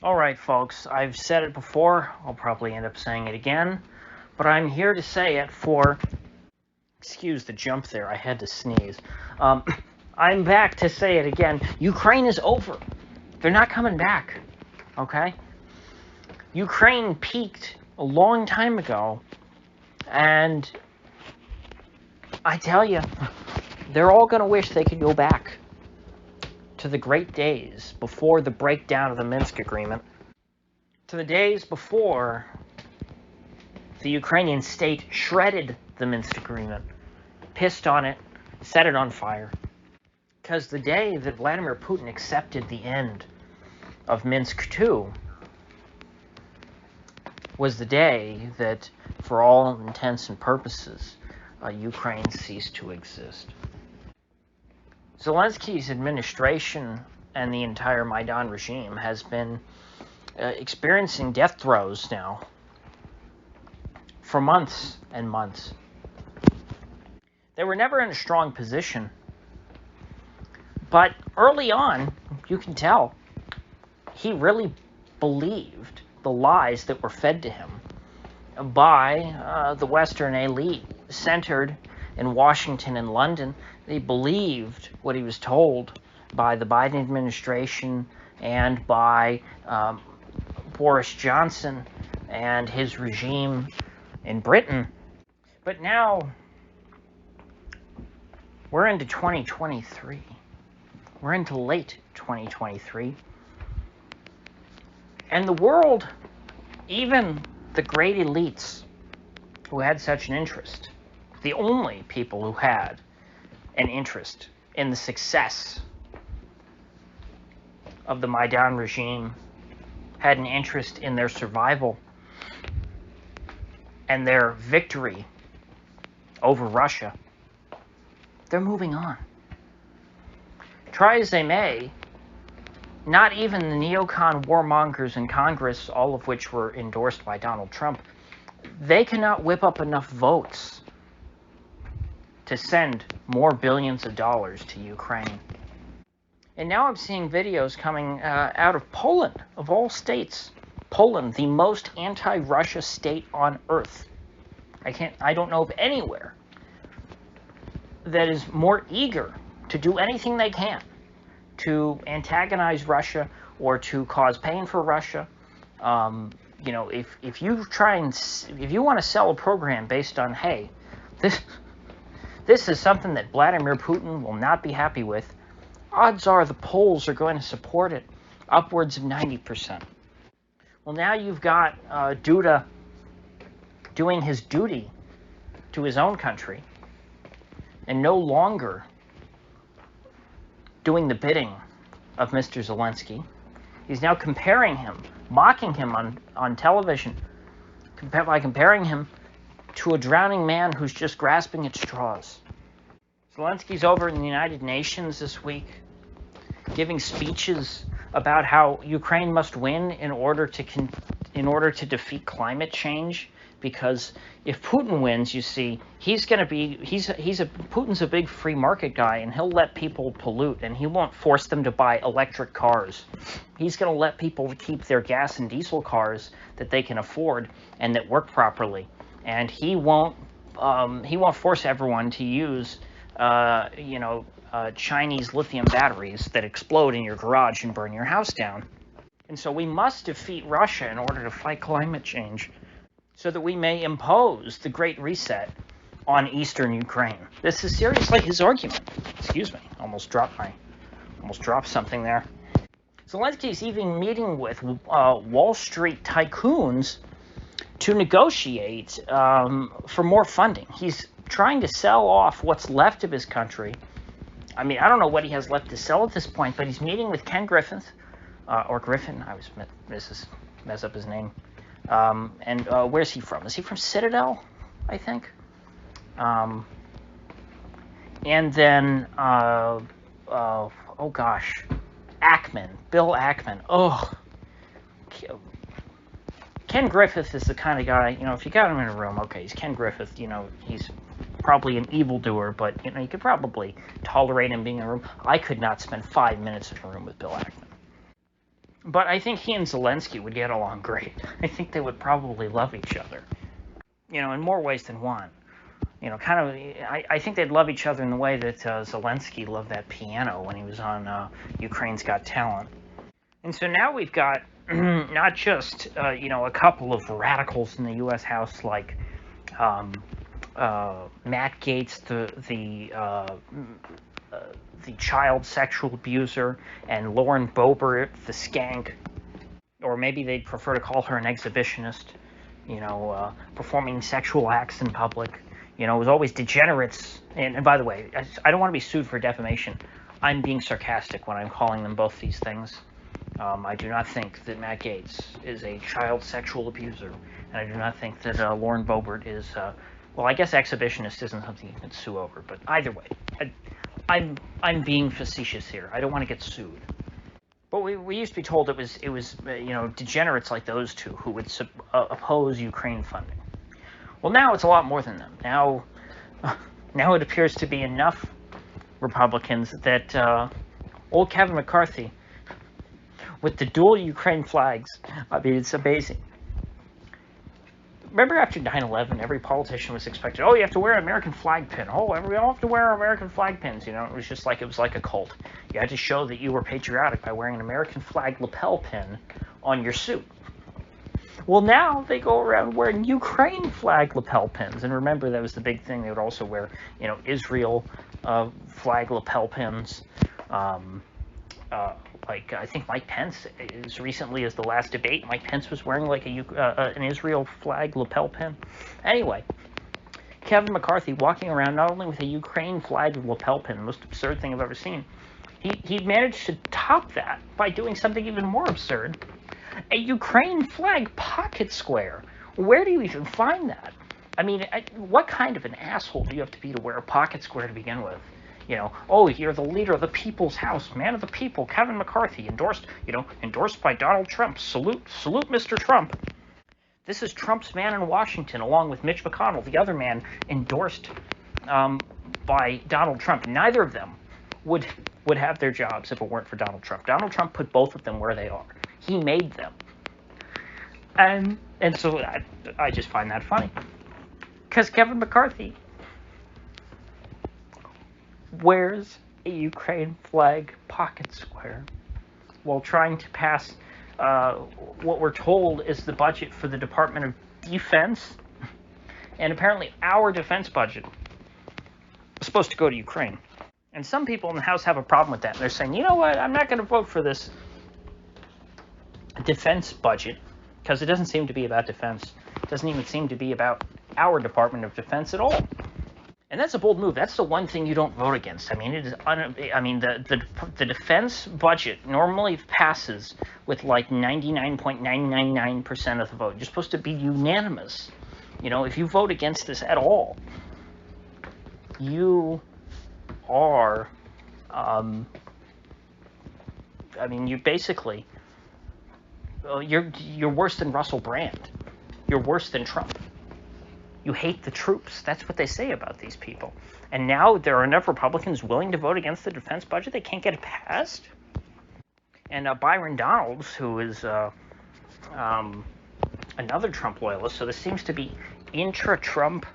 Alright, folks, I've said it before, I'll probably end up saying it again, but I'm here to say it for... Excuse the jump there, I had to sneeze. I'm back to say it again. Ukraine is over. They're not coming back, okay? Ukraine peaked a long time ago, and I tell you, they're all going to wish they could go back to the great days before the breakdown of the Minsk agreement, to the days before the Ukrainian state shredded the Minsk agreement, pissed on it, set it on fire. Because the day that Vladimir Putin accepted the end of Minsk II was the day that, for all intents and purposes, Ukraine ceased to exist. Zelensky's administration and the entire Maidan regime has been experiencing death throes now for months and months. They were never in a strong position, but early on, you can tell, he really believed the lies that were fed to him by the Western elite centered in Washington and London. They believed what he was told by the Biden administration and by Boris Johnson and his regime in Britain. But now we're into 2023. We're into late 2023. And the world, even the great elites who had such an interest, the only people who had an interest in the success of the Maidan regime, had an interest in their survival and their victory over Russia. They're moving on. Try as they may, not even the neocon warmongers in Congress, all of which were endorsed by Donald Trump, they cannot whip up enough votes to send more billions of dollars to Ukraine. And now I'm seeing videos coming out of Poland, of all states. Poland, the most anti-Russia state on earth. I don't know of anywhere that is more eager to do anything they can to antagonize Russia or to cause pain for Russia. You know, if you want to sell a program based on, hey, this is something that Vladimir Putin will not be happy with, odds are the polls are going to support it, upwards of 90%. Well, now you've got Duda doing his duty to his own country and no longer doing the bidding of Mr. Zelensky. He's now comparing him, mocking him on television, by comparing him to a drowning man who's just grasping at straws. Zelensky's over in the United Nations this week, giving speeches about how Ukraine must win in order to defeat climate change. Because if Putin wins, you see, Putin's a big free market guy, and he'll let people pollute, and he won't force them to buy electric cars. He's going to let people keep their gas and diesel cars that they can afford and that work properly, and he won't force everyone to use Chinese lithium batteries that explode in your garage and burn your house down. And so we must defeat Russia in order to fight climate change, so that we may impose the Great Reset on eastern Ukraine. This is seriously his argument. Excuse me, almost dropped something there. Zelensky's even meeting with Wall Street tycoons to negotiate for more funding. He's trying to sell off what's left of his country. I mean, I don't know what he has left to sell at this point, but he's meeting with Ken Griffin, or Griffin. I was mess up his name. And where's he from? Is he from Citadel, I think? And then, oh gosh, Bill Ackman. Oh, Ken Griffith is the kind of guy, if you got him in a room, okay, he's Ken Griffith, he's probably an evildoer, but, you could probably tolerate him being in a room. I could not spend 5 minutes in a room with Bill Ackman. But I think he and Zelensky would get along great. I think they would probably love each other, in more ways than one. Kind of, I think they'd love each other in the way that Zelensky loved that piano when he was on Ukraine's Got Talent. And so now we've got not just, a couple of radicals in the U.S. House like Matt Gaetz, the child sexual abuser, and Lauren Boebert, the skank, or maybe they'd prefer to call her an exhibitionist, performing sexual acts in public. It was always degenerates. And by the way, I don't want to be sued for defamation. I'm being sarcastic when I'm calling them both these things. I do not think that Matt Gaetz is a child sexual abuser, and I do not think that Lauren Boebert is, well, I guess exhibitionist isn't something you can sue over, but either way, I'm being facetious here. I don't want to get sued. But we used to be told it was degenerates like those two who would oppose Ukraine funding. Well, now it's a lot more than them. Now it appears to be enough Republicans that old Kevin McCarthy, with the dual Ukraine flags, I mean, it's amazing. Remember after 9/11, every politician was expected, you have to wear an American flag pin. We all have to wear American flag pins. It was like a cult. You had to show that you were patriotic by wearing an American flag lapel pin on your suit. Well, now they go around wearing Ukraine flag lapel pins. And remember, that was the big thing. They would also wear, Israel flag lapel pins. Like I think Mike Pence, as recently as the last debate, Mike Pence was wearing like an Israel flag lapel pin. Anyway, Kevin McCarthy walking around not only with a Ukraine flag lapel pin, the most absurd thing I've ever seen, he managed to top that by doing something even more absurd. A Ukraine flag pocket square. Where do you even find that? I mean, what kind of an asshole do you have to be to wear a pocket square to begin with? You're the leader of the people's house, man of the people, Kevin McCarthy, endorsed by Donald Trump. Salute, Mr. Trump. This is Trump's man in Washington, along with Mitch McConnell, the other man endorsed by Donald Trump. Neither of them would have their jobs if it weren't for Donald Trump. Donald Trump put both of them where they are. He made them. And so I just find that funny. Because Kevin McCarthy wears a Ukraine flag pocket square while trying to pass what we're told is the budget for the Department of Defense. And apparently our defense budget is supposed to go to Ukraine. And some people in the House have a problem with that. They're saying, you know what, I'm not going to vote for this defense budget because it doesn't seem to be about defense. It doesn't even seem to be about our Department of Defense at all. And that's a bold move. That's the one thing you don't vote against. I mean, the defense budget normally passes with like 99.999% of the vote. You're supposed to be unanimous. If you vote against this at all, you are, you basically, you're worse than Russell Brand. You're worse than Trump. You hate the troops. That's what they say about these people. And now there are enough Republicans willing to vote against the defense budget they can't get it passed. And Byron Donalds, who is another Trump loyalist, so this seems to be intra-Trump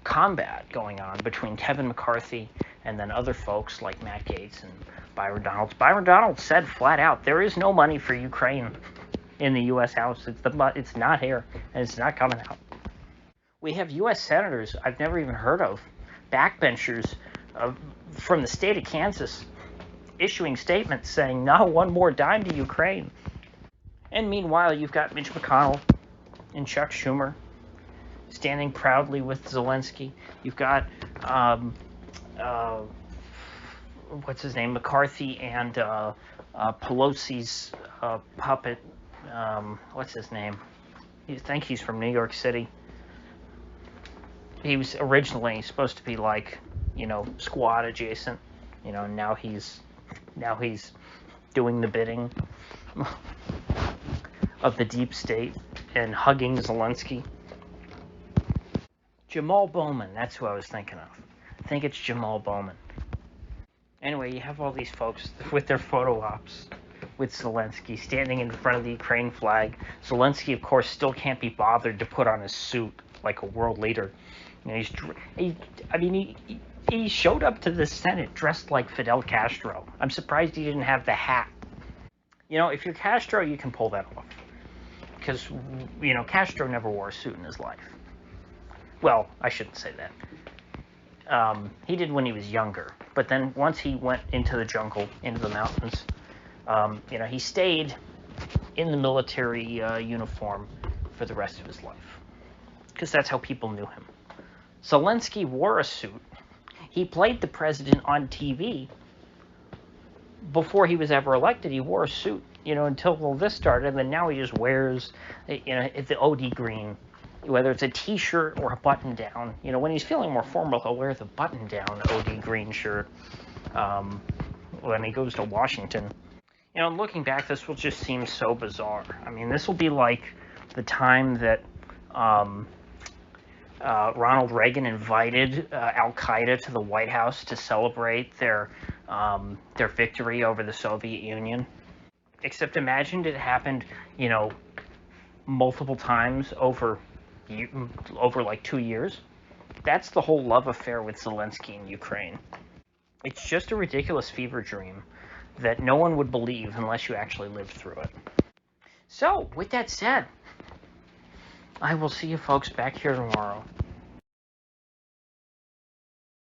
combat going on between Kevin McCarthy and then other folks like Matt Gaetz and Byron Donalds. Byron Donalds said flat out, there is no money for Ukraine in the U.S. House. It's not here, and it's not coming out. We have U.S. senators I've never even heard of, backbenchers from the state of Kansas, issuing statements saying, not one more dime to Ukraine. And meanwhile, you've got Mitch McConnell and Chuck Schumer standing proudly with Zelensky. You've got, what's his name, McCarthy and Pelosi's puppet, what's his name? I think he's from New York City. He was originally supposed to be like, squad adjacent, now he's doing the bidding of the deep state and hugging Zelensky. Jamal Bowman, that's who I was thinking of. I think it's Jamal Bowman. Anyway, you have all these folks with their photo ops with Zelensky standing in front of the Ukraine flag. Zelensky, of course, still can't be bothered to put on his suit like a world leader. You know, he showed up to the Senate dressed like Fidel Castro. I'm surprised he didn't have the hat. You know, if you're Castro, you can pull that off. Because, you know, Castro never wore a suit in his life. Well, I shouldn't say that. He did when he was younger. But then once he went into the jungle, into the mountains, you know, he stayed in the military uniform for the rest of his life. Because that's how people knew him. Zelensky wore a suit. He played the president on TV. Before he was ever elected, he wore a suit, you know, until all this started. And then now he just wears, you know, the OD green, whether it's a T-shirt or a button-down. You know, when he's feeling more formal, he'll wear the button-down OD green shirt when he goes to Washington. You know, looking back, this will just seem so bizarre. I mean, this will be like the time that Ronald Reagan invited Al-Qaeda to the White House to celebrate their victory over the Soviet Union. Except imagine it happened, you know, multiple times over like 2 years. That's the whole love affair with Zelensky in Ukraine. It's just a ridiculous fever dream that no one would believe unless you actually lived through it. So, with that said, I will see you folks back here tomorrow.